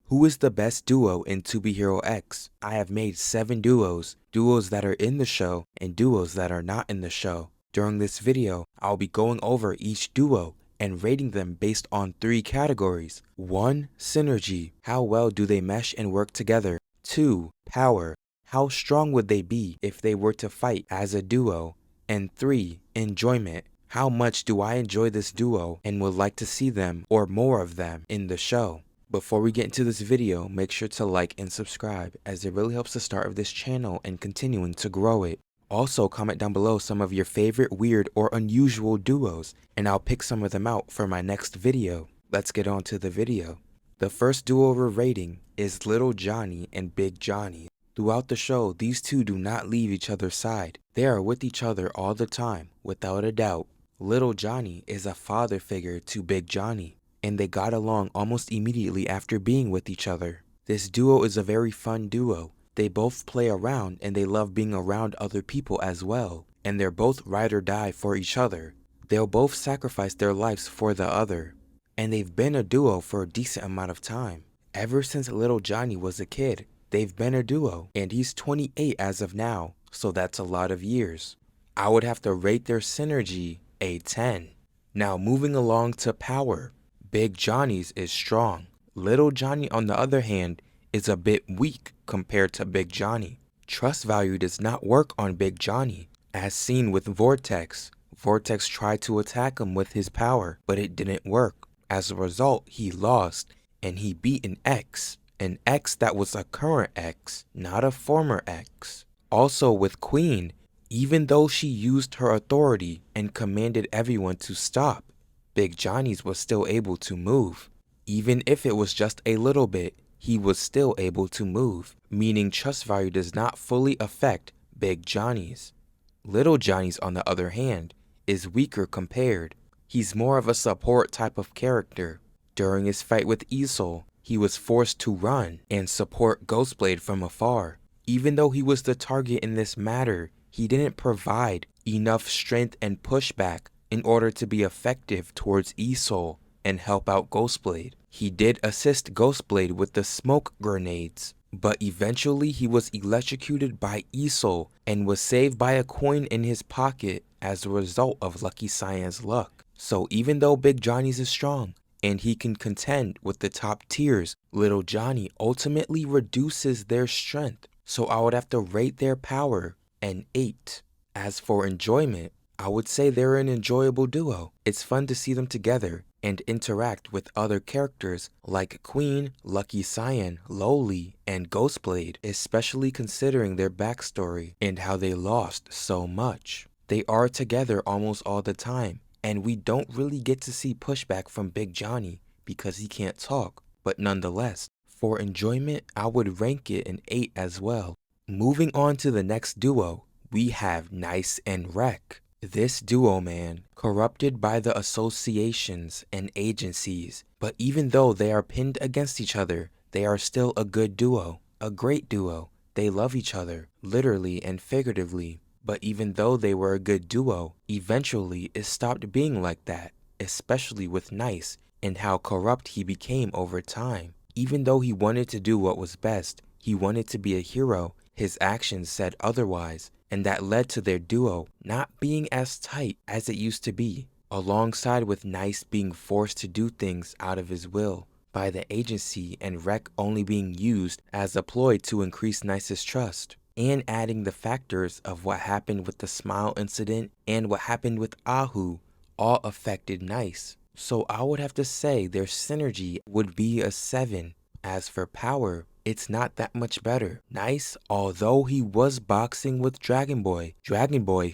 Who is the best duo in tobeherox? I have made 7 duos that are in the show and duos that are not in the show. During this video, I'll be going over each duo and rating them based on 3 categories. 1. Synergy. How well do they mesh and work together? 2. Power. How strong would they be if they were to fight as a duo? And 3. Enjoyment. How much do I enjoy this duo and would like to see them or more of them in the show? Before we get into this video, make sure to like and subscribe as it really helps the start of this channel and continuing to grow it. Also, comment down below some of your favorite weird or unusual duos and I'll pick some of them out for my next video. Let's get on to the video. The first duo we're rating is Little Johnny and Big Johnny. Throughout the show, these two do not leave each other's side. They are with each other all the time, without a doubt. Little Johnny is a father figure to Big Johnny, and they got along almost immediately after being with each other. This duo is a very fun duo. They both play around and they love being around other people as well, and they're both ride or die for each other. They'll both sacrifice their lives for the other, and they've been a duo for a decent amount of time. Ever since Little Johnny was a kid, they've been a duo, and he's 28 as of now, so that's a lot of years. I would have to rate their synergy a 10. Now moving along to power. Big Johnny's is strong. Little Johnny, on the other hand, is a bit weak compared to Big Johnny. Trust value does not work on Big Johnny, as seen with Vortex. Vortex tried to attack him with his power, but it didn't work. As a result, he lost, and he beat an X that was a current X, not a former X. Also with Queen, even though she used her authority and commanded everyone to stop, Big Johnny's was still able to move. Even if it was just a little bit, he was still able to move, meaning trust value does not fully affect Big Johnny's. Little Johnny's, on the other hand, is weaker compared. He's more of a support type of character. During his fight with Isol, he was forced to run and support Ghostblade from afar. Even though he was the target in this matter, he didn't provide enough strength and pushback in order to be effective towards Isol and help out Ghostblade. He did assist Ghostblade with the smoke grenades, but eventually he was electrocuted by Isol and was saved by a coin in his pocket as a result of Lucky Cyan's luck. So even though Big Johnny's is strong and he can contend with the top tiers, Little Johnny ultimately reduces their strength. So I would have to rate their power an 8. As for enjoyment, I would say they're an enjoyable duo. It's fun to see them together and interact with other characters like Queen, Lucky Cyan, Louli, and Ghostblade, especially considering their backstory and how they lost so much. They are together almost all the time, and we don't really get to see pushback from Big Johnny because he can't talk, but nonetheless, for enjoyment, I would rank it an 8 as well. Moving on to the next duo, we have Nice and Wreck. This duo, man, corrupted by the associations and agencies, but even though they are pinned against each other, they are still a good duo, a great duo. They love each other, literally and figuratively. But even though they were a good duo, eventually it stopped being like that, especially with Nice and how corrupt he became over time. Even though he wanted to do what was best, he wanted to be a hero, his actions said otherwise, and that led to their duo not being as tight as it used to be, alongside with Nice being forced to do things out of his will by the agency and Wreck only being used as a ploy to increase Nice's trust, and adding the factors of what happened with the Smile incident and what happened with Ahu all affected Nice. So I would have to say their synergy would be a 7. As for power, it's not that much better. Nice, although he was boxing with Dragon Boy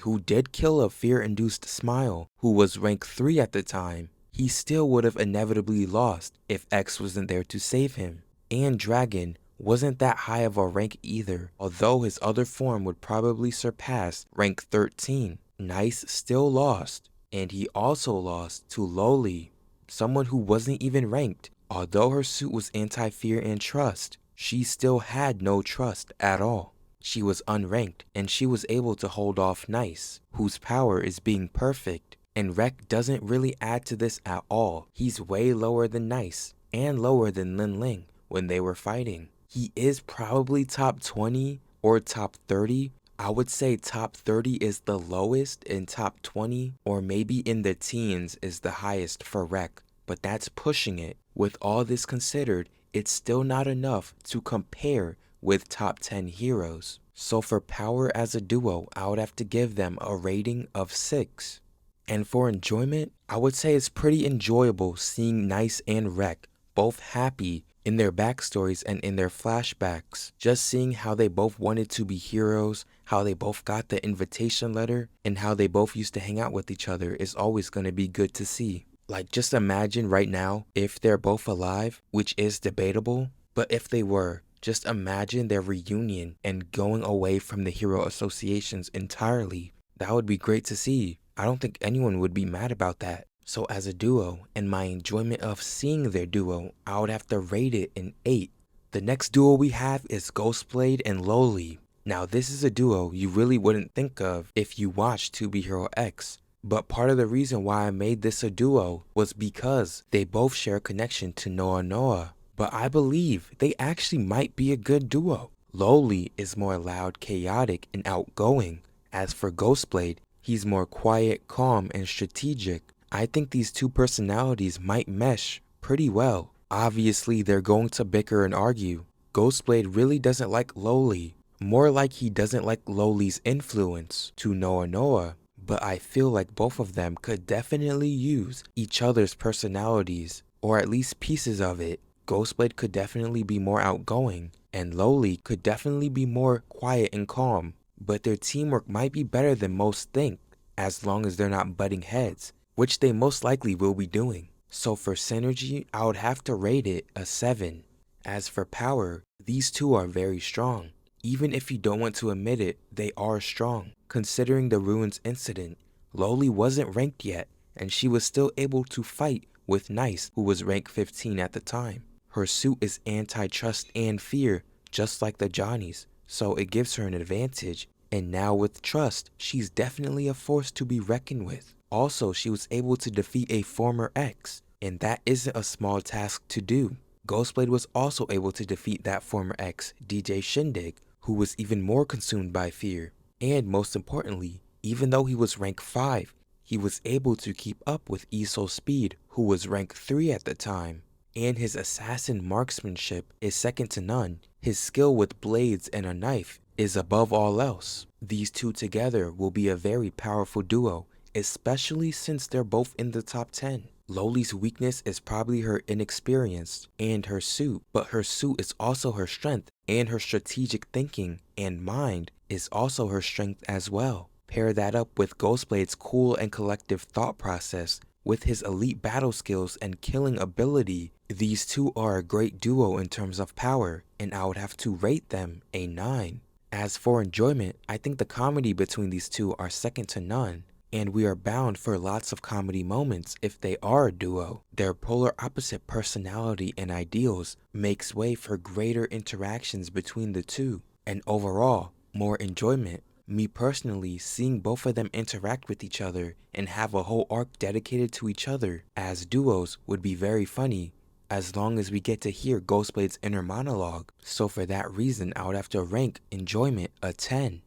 who did kill a fear-induced Smile, who was rank 3 at the time, he still would have inevitably lost if X wasn't there to save him. And Dragon wasn't that high of a rank either, although his other form would probably surpass rank 13. Nice still lost, and he also lost to Louli, someone who wasn't even ranked. Although her suit was anti-fear and trust, she still had no trust at all. She was unranked, and she was able to hold off Nice, whose power is being perfect. And Wreck doesn't really add to this at all. He's way lower than Nice, and lower than Ling, when they were fighting. He is probably top 20 or top 30. I would say top 30 is the lowest and top 20 or maybe in the teens is the highest for rec, but that's pushing it. With all this considered, it's still not enough to compare with top 10 heroes. So for power as a duo, I would have to give them a rating of 6. And for enjoyment, I would say it's pretty enjoyable seeing Nice and Rec both happy in their backstories and in their flashbacks. Just seeing how they both wanted to be heroes, how they both got the invitation letter, and how they both used to hang out with each other is always going to be good to see. Like, just imagine right now if they're both alive, which is debatable, but if they were, just imagine their reunion and going away from the hero associations entirely. That would be great to see. I don't think anyone would be mad about that. So as a duo, and my enjoyment of seeing their duo, I would have to rate it an 8. The next duo we have is Ghostblade and Louli. Now this is a duo you really wouldn't think of if you watched To Be Hero X. But part of the reason why I made this a duo was because they both share a connection to Noa Noa. But I believe they actually might be a good duo. Louli is more loud, chaotic, and outgoing. As for Ghostblade, he's more quiet, calm, and strategic. I think these two personalities might mesh pretty well. Obviously, they're going to bicker and argue. Ghostblade really doesn't like Louli, more like he doesn't like Louli's influence to Noa Noa. But I feel like both of them could definitely use each other's personalities, or at least pieces of it. Ghostblade could definitely be more outgoing, and Louli could definitely be more quiet and calm. But their teamwork might be better than most think, as long as they're not butting heads, which they most likely will be doing. So for synergy, I would have to rate it a 7. As for power, these two are very strong. Even if you don't want to admit it, they are strong. Considering the Ruins incident, Louli wasn't ranked yet, and she was still able to fight with Nice, who was rank 15 at the time. Her suit is anti-trust and fear, just like the Johnnies, so it gives her an advantage. And now with trust, she's definitely a force to be reckoned with. Also, she was able to defeat a former ex, and that isn't a small task to do. Ghostblade was also able to defeat that former ex, DJ Shindig, who was even more consumed by fear. And most importantly, even though he was rank 5, he was able to keep up with Iso Speed, who was rank 3 at the time. And his assassin marksmanship is second to none. His skill with blades and a knife is above all else. These two together will be a very powerful duo, especially since they're both in the top 10. Louli's weakness is probably her inexperience and her suit, but her suit is also her strength, and her strategic thinking and mind is also her strength as well. Pair that up with Ghostblade's cool and collective thought process, with his elite battle skills and killing ability, these two are a great duo in terms of power, and I would have to rate them a 9. As for enjoyment, I think the comedy between these two are second to none, and we are bound for lots of comedy moments if they are a duo. Their polar opposite personality and ideals makes way for greater interactions between the two, and overall, more enjoyment. Me personally, seeing both of them interact with each other and have a whole arc dedicated to each other as duos would be very funny, as long as we get to hear Ghostblade's inner monologue. So for that reason, I would have to rank enjoyment a 10.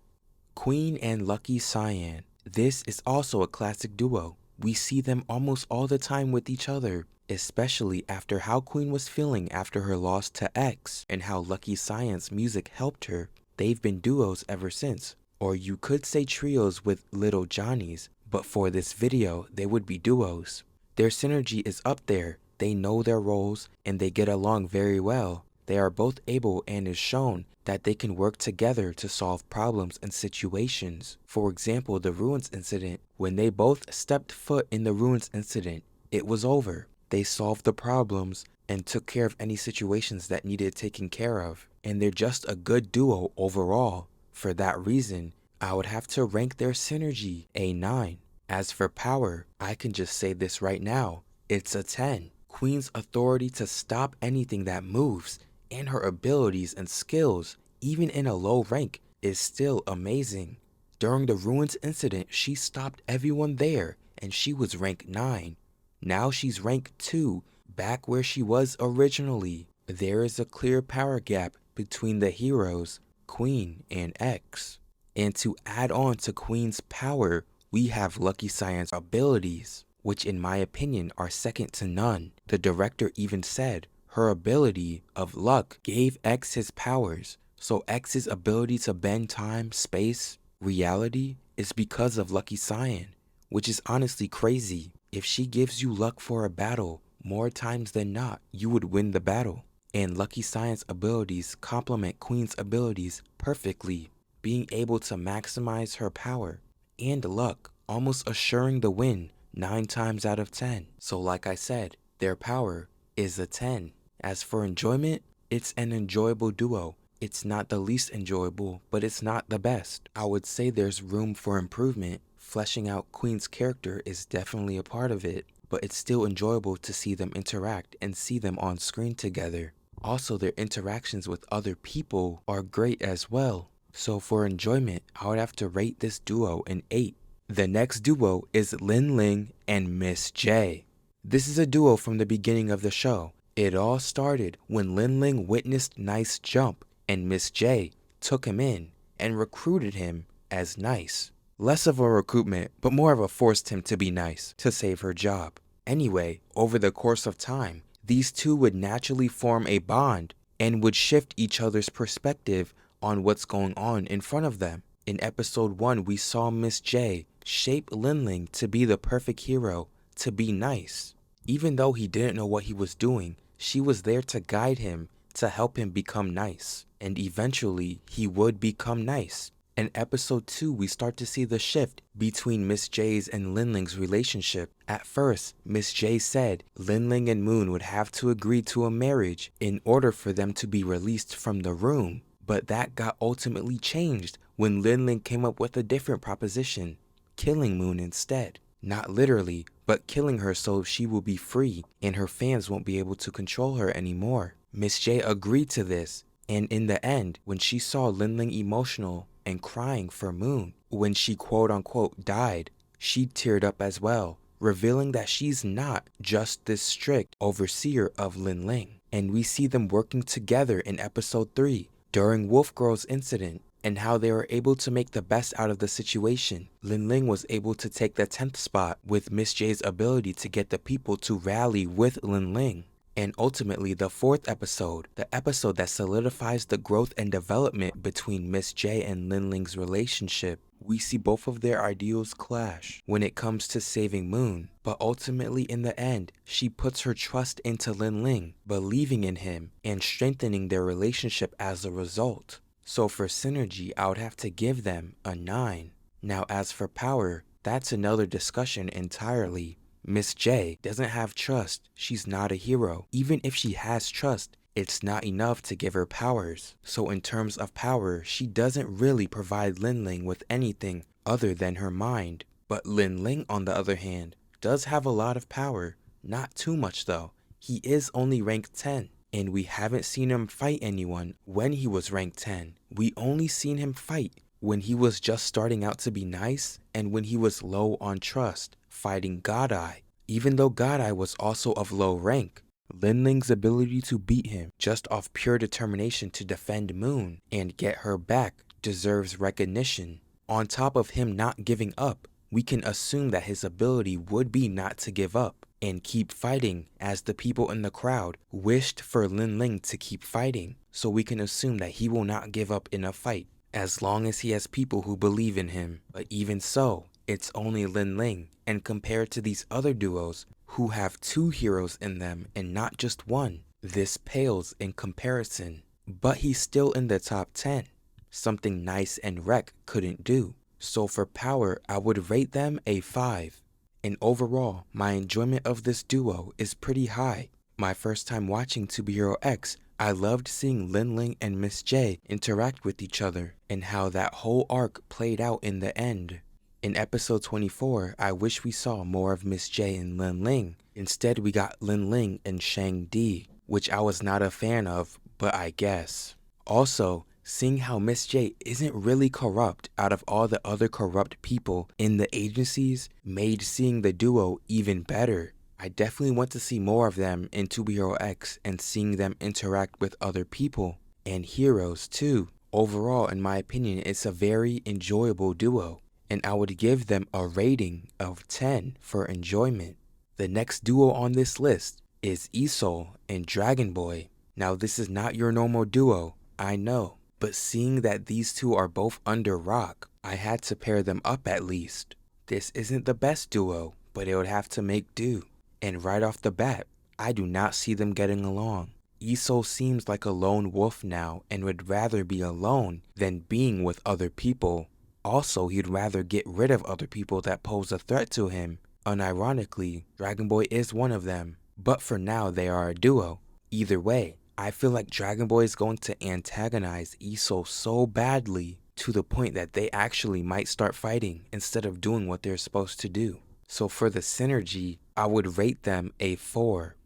Queen and Lucky Cyan. This is also a classic duo. We see them almost all the time with each other, especially after how Queen was feeling after her loss to X and how Lucky Cyan's music helped her. They've been duos ever since. Or you could say trios with little Johnnies, but for this video, they would be duos. Their synergy is up there, they know their roles, and they get along very well. They are both able and is shown that they can work together to solve problems and situations. For example, the Ruins incident, when they both stepped foot in the Ruins incident, it was over. They solved the problems and took care of any situations that needed taken care of. And they're just a good duo overall. For that reason, I would have to rank their synergy a 9. As for power, I can just say this right now, it's a 10. Queen's authority to stop anything that moves, and her abilities and skills, even in a low rank, is still amazing. During the Ruins incident, she stopped everyone there, and she was rank 9. Now she's rank 2, back where she was originally. There is a clear power gap between the heroes, Queen and X. And to add on to Queen's power, we have Lucky Cyan's abilities, which in my opinion are second to none. The director even said her ability of luck gave X his powers, so X's ability to bend time, space, reality is because of Lucky Cyan, which is honestly crazy. If she gives you luck for a battle, more times than not, you would win the battle. And Lucky Cyan's abilities complement Queen's abilities perfectly, being able to maximize her power and luck, almost assuring the win 9 times out of 10. So like I said, their power is a 10. As for enjoyment, it's an enjoyable duo. It's not the least enjoyable, but it's not the best. I would say there's room for improvement. Fleshing out Queen's character is definitely a part of it, but it's still enjoyable to see them interact and see them on screen together. Also, their interactions with other people are great as well. So for enjoyment, I would have to rate this duo an 8. The next duo is Ling and Miss J. This is a duo from the beginning of the show. It all started when Ling witnessed Nice jump and Miss J took him in and recruited him as Nice. Less of a recruitment, but more of a forced him to be nice to save her job. Anyway, over the course of time, these two would naturally form a bond and would shift each other's perspective on what's going on in front of them. In episode 1, we saw Miss J shape Ling to be the perfect hero, to be nice. Even though he didn't know what he was doing, she was there to guide him, to help him become nice. And eventually, he would become nice. In episode 2, we start to see the shift between Miss J's and Ling's relationship. At first, Miss J said Ling and Moon would have to agree to a marriage in order for them to be released from the room. But that got ultimately changed when Ling came up with a different proposition, killing Moon instead. Not literally, but killing her so she will be free and her fans won't be able to control her anymore. Miss J agreed to this, and in the end, when she saw Ling emotional and crying for Moon, when she quote-unquote died, she teared up as well, revealing that she's not just this strict overseer of Ling. And we see them working together in episode 3 during Wolf Girl's incident and how they were able to make the best out of the situation. Ling was able to take the 10th spot with Miss J's ability to get the people to rally with Ling. And ultimately, the 4th episode, the episode that solidifies the growth and development between Miss J and Ling's relationship, we see both of their ideals clash when it comes to saving Moon. But ultimately, in the end, she puts her trust into Ling, believing in him and strengthening their relationship as a result. So for synergy, I would have to give them a 9. Now as for power, that's another discussion entirely. Miss J doesn't have trust. She's not a hero. Even if she has trust, it's not enough to give her powers. So in terms of power, she doesn't really provide Ling with anything other than her mind. But Ling, on the other hand, does have a lot of power. Not too much though. He is only rank 10. And we haven't seen him fight anyone when he was rank 10. We only seen him fight when he was just starting out to be nice and when he was low on trust, fighting Godeye. Even though Godeye was also of low rank, Ling's ability to beat him just off pure determination to defend Moon and get her back deserves recognition. On top of him not giving up, we can assume that his ability would be not to give up and keep fighting, as the people in the crowd wished for Ling to keep fighting. So we can assume that he will not give up in a fight as long as he has people who believe in him. But even so, it's only Ling, and compared to these other duos who have 2 heroes in them and not just 1, this pales in comparison. But he's still in the top 10, something Nice and Rec couldn't do. So for power, I would rate them a 5. And overall, my enjoyment of this duo is pretty high. My first time watching tobeherox, I loved seeing Ling and Miss J interact with each other and how that whole arc played out in the end. In episode 24, I wish we saw more of Miss J and Ling. Instead, we got Ling and Shang Di, which I was not a fan of, but I guess. Also, seeing how Miss J isn't really corrupt out of all the other corrupt people in the agencies made seeing the duo even better. I definitely want to see more of them in To Be Hero X and seeing them interact with other people and heroes too. Overall, in my opinion, it's a very enjoyable duo, and I would give them a rating of 10 for enjoyment. The next duo on this list is Isol and Dragon Boy. Now this is not your normal duo, I know, but seeing that these two are both under rock, I had to pair them up at least. This isn't the best duo, but it would have to make do. And right off the bat, I do not see them getting along. Isol seems like a lone wolf now and would rather be alone than being with other people. Also, he'd rather get rid of other people that pose a threat to him. Unironically, Dragon Boy is one of them. But for now, they are a duo. Either way, I feel like Dragon Boy is going to antagonize Isol so badly to the point that they actually might start fighting instead of doing what they're supposed to do. So for the synergy, I would rate them a 4.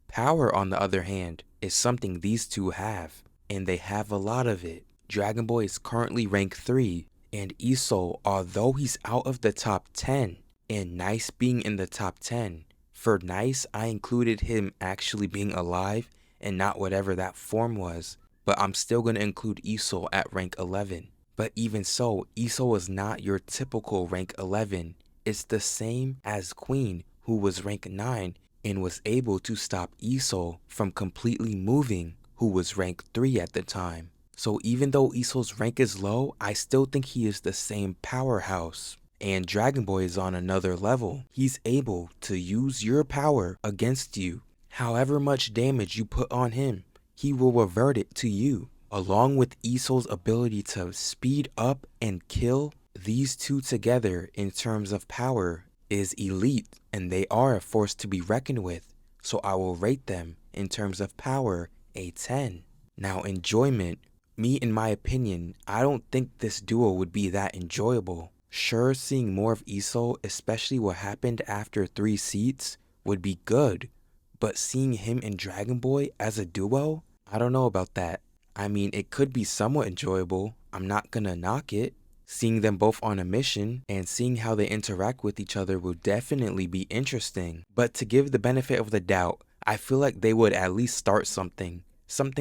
Power, on the other hand, is something these two have, and they have a lot of it. Dragon Boy is currently rank 3, and Isol, although he's out of the top 10, and Nice being in the top 10, for Nice, I included him actually being alive and not whatever that form was, but I'm still going to include Isol at rank 11. But even so, Isol is not your typical rank 11. It's the same as Queen, who was rank 9 and was able to stop Isol from completely moving, who was rank 3 at the time. So even though Isol's rank is low, I still think he is the same powerhouse. And Dragon Boy is on another level. He's able to use your power against you. However much damage you put on him, he will revert it to you. Along with Isol's ability to speed up and kill, these two together in terms of power is elite, and they are a force to be reckoned with. So I will rate them in terms of power a 10. Now enjoyment, me in my opinion, I don't think this duo would be that enjoyable. Sure, seeing more of Isol, especially what happened after 3 seats, would be good, but seeing him and Dragon Boy as a duo, I don't know about that. I mean, it could be somewhat enjoyable, I'm not gonna knock it. Seeing them both on a mission and seeing how they interact with each other will definitely be interesting. But to give the benefit of the doubt, I feel like they would at least start something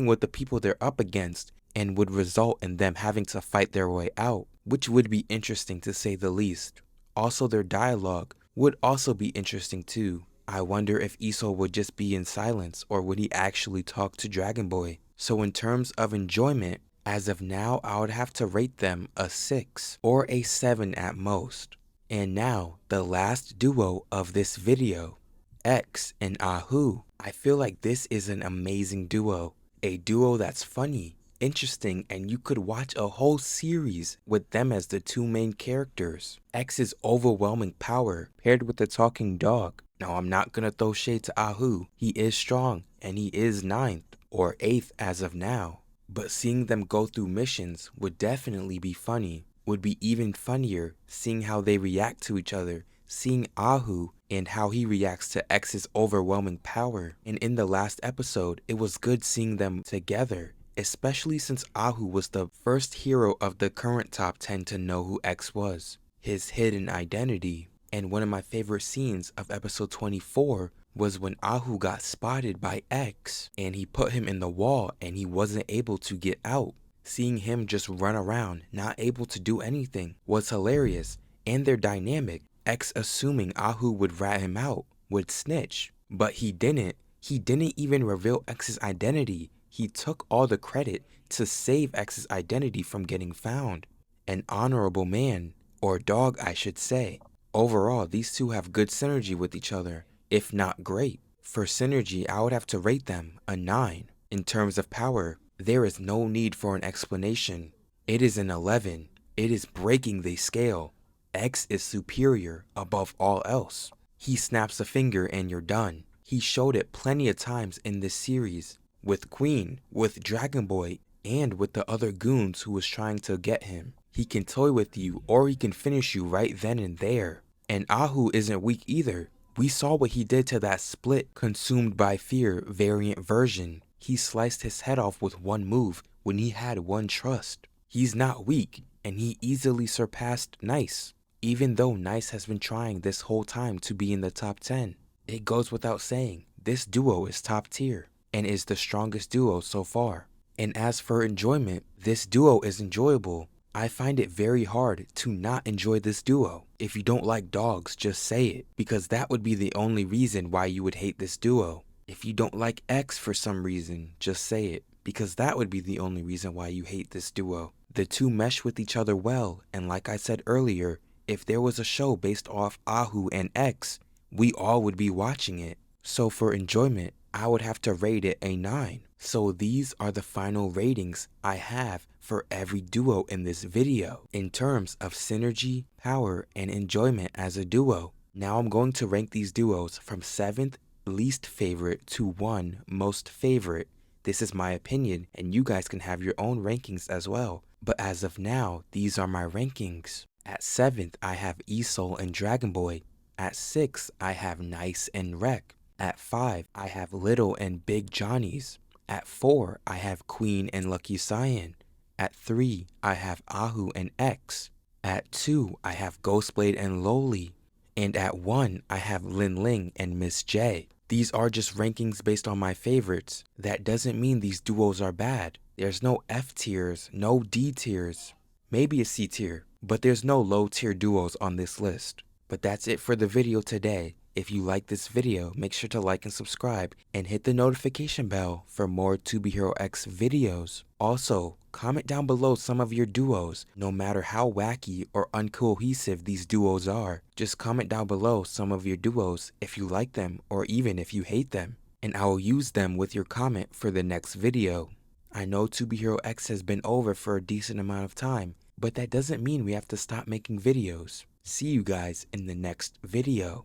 with the people they're up against, and would result in them having to fight their way out, which would be interesting to say the least. Also, their dialogue would also be interesting too. I wonder if Isol would just be in silence or would he actually talk to Dragon Boy. So in terms of enjoyment, as of now, I would have to rate them a 6 or a 7 at most. And now, the last duo of this video, X and Ahu. I feel like this is an amazing duo. A duo that's funny, interesting, and you could watch a whole series with them as the 2 main characters. X's overwhelming power paired with the talking dog. Now, I'm not gonna throw shade to Ahu. He is strong, and he is 9th or 8th as of now. But seeing them go through missions would definitely be funny. Would be even funnier seeing how they react to each other, seeing Ahu and how he reacts to X's overwhelming power. And in the last episode, it was good seeing them together, especially since Ahu was the first hero of the current top 10 to know who X was, his hidden identity. And one of my favorite scenes of episode 24 was when Ahu got spotted by X and he put him in the wall and he wasn't able to get out. Seeing him just run around, not able to do anything, was hilarious. And their dynamic, X assuming Ahu would rat him out, would snitch. But he didn't. He didn't even reveal X's identity. He took all the credit to save X's identity from getting found. An honorable man, or dog I should say. Overall, these two have good synergy with each other, if not great. For synergy, I would have to rate them a 9. In terms of power, there is no need for an explanation. It is an 11. It is breaking the scale. X is superior above all else. He snaps a finger and you're done. He showed it plenty of times in this series, with Queen, with Dragon Boy, and with the other goons who was trying to get him. He can toy with you or he can finish you right then and there. And Ahu isn't weak either. We saw what he did to that split consumed by fear variant version. He sliced his head off with one move when he had one trust. He's not weak, and he easily surpassed Nice, even though Nice has been trying this whole time to be in the top 10. It goes without saying, this duo is top tier and is the strongest duo so far. And as for enjoyment, this duo is enjoyable. I find it very hard to not enjoy this duo. If you don't like dogs, just say it, because that would be the only reason why you would hate this duo. If you don't like X for some reason, just say it, because that would be the only reason why you hate this duo. The two mesh with each other well, and like I said earlier, if there was a show based off Ahu and X, we all would be watching it. So for enjoyment, I would have to rate it a 9. So these are the final ratings I have for every duo in this video in terms of synergy, power, and enjoyment as a duo. Now I'm going to rank these duos from 7th least favorite to 1 most favorite. This is my opinion, and you guys can have your own rankings as well. But as of now, these are my rankings. At 7th, I have Isol and Dragon Boy. At 6, I have Nice and Wreck. At 5, I have Little and Big Johnnies. At 4, I have Queen and Lucky Cyan. At 3, I have Ahu and X. At 2, I have Ghostblade and Louli. And at 1, I have Ling and Miss J. These are just rankings based on my favorites. That doesn't mean these duos are bad. There's no F tiers, no D tiers, maybe a C tier, but there's no low tier duos on this list. But that's it for the video today. If you like this video, make sure to like and subscribe and hit the notification bell for more tobeherox videos. Also, comment down below some of your duos, no matter how wacky or uncohesive these duos are. Just comment down below some of your duos if you like them or even if you hate them, and I will use them with your comment for the next video. I know tobeherox has been over for a decent amount of time, but that doesn't mean we have to stop making videos. See you guys in the next video.